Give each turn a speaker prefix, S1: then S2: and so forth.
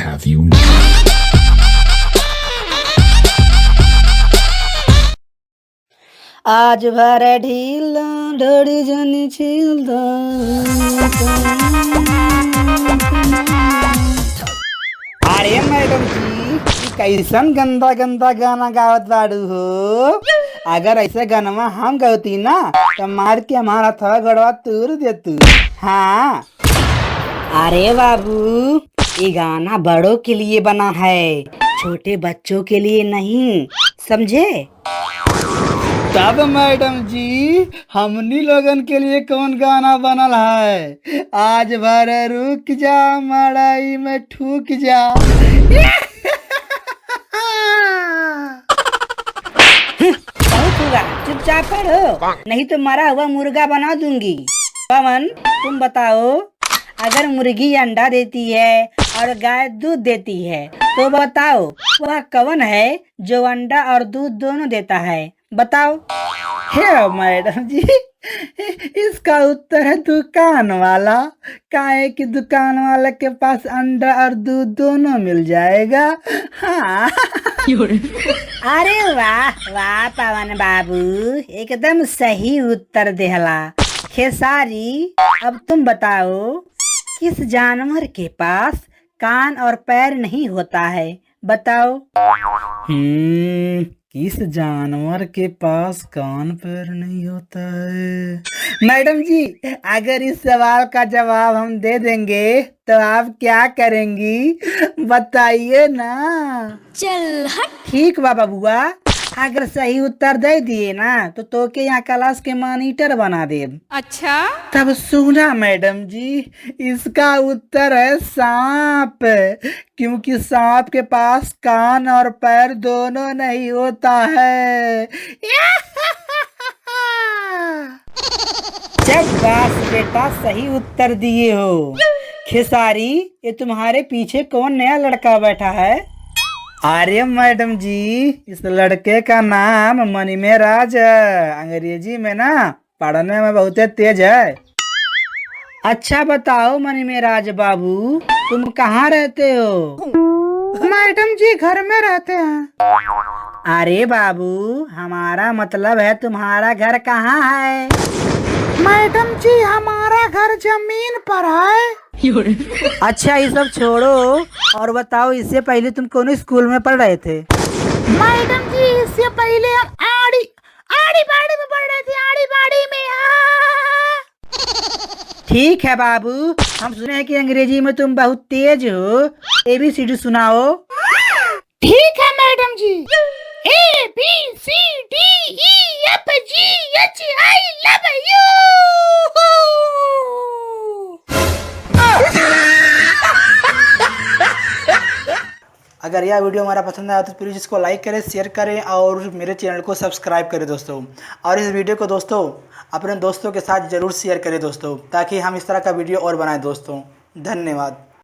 S1: have you now.
S2: आज भर ढील ढोड़ी जनी छील अरे मैडम जी, ई कैसन गंदा गंदा गाना गावत बाड़ू हो। अगर ऐसे गाना हम गौती ना तो मार के हमारा थोड़ा गड़वा तूर देतू। हाँ अरे बाबू, ये गाना बड़ों के लिए बना है, छोटे बच्चों के लिए नहीं, समझे। तब मैडम जी, हमनी लोगन के लिए कौन गाना बनल है? आज भर रुक जा मड़ाई में ठुक जा। चुपचाप पढ़ो, नहीं तो मरा हुआ मुर्गा बना दूंगी। पवन, तुम बताओ, अगर मुर्गी अंडा देती है और गाय दूध देती है तो बताओ वह कौन है जो अंडा और दूध दोनों देता है? बताओ। हे मैडम जी, इसका उत्तर है दुकान वाला। काहे कि दुकान वाले के पास अंडा और दूध दोनों मिल जाएगा। हाँ। अरे वाह वाह पवन बाबू, एकदम सही उत्तर देहला। खेसारी, अब तुम बताओ, किस जानवर के पास कान और पैर नहीं होता है? बताओ। किस जानवर के पास कान पैर नहीं होता है? मैडम जी, अगर इस सवाल का जवाब हम दे देंगे तो आप क्या करेंगी? बताइए ना। चल हट। ठीक बा बबुआ, अगर सही उत्तर दे दिए ना तो के यहाँ क्लास के मॉनिटर बना दे। अच्छा, तब सुना मैडम जी, इसका उत्तर है सांप, क्योंकि सांप के पास कान और पैर दोनों नहीं होता है। शाबाश बेटा, सही उत्तर दिए हो। खेसारी, ये तुम्हारे पीछे कौन नया लड़का बैठा है? अरे मैडम जी, इस लड़के का नाम मनीमेराज है। अंग्रेजी में ना पढ़ने में बहुत तेज है। अच्छा बताओ मनीमेराज बाबू, तुम कहाँ रहते हो? मैडम जी, घर में रहते हैं। अरे बाबू, हमारा मतलब है तुम्हारा घर कहाँ है? मैडम जी, हमारा घर जमीन पर है। अच्छा, ये सब छोड़ो और बताओ, इससे पहले तुम कौन स्कूल में पढ़ रहे थे? मैडम जी, इससे पहले हम आड़ी बाड़ी में पढ़ रहे थे। आड़ी बाड़ी में। ठीक है बाबू, हम सुने हैं कि अंग्रेजी में तुम बहुत तेज हो। ABCD सुनाओ। ठीक है madam ji. ABCDEFGHI love you. अगर यह वीडियो हमारा पसंद आया तो प्लीज़ इसको लाइक करें, शेयर करें और मेरे चैनल को सब्सक्राइब करें दोस्तों। और इस वीडियो को दोस्तों अपने दोस्तों के साथ ज़रूर शेयर करें दोस्तों, ताकि हम इस तरह का वीडियो और बनाएं दोस्तों। धन्यवाद।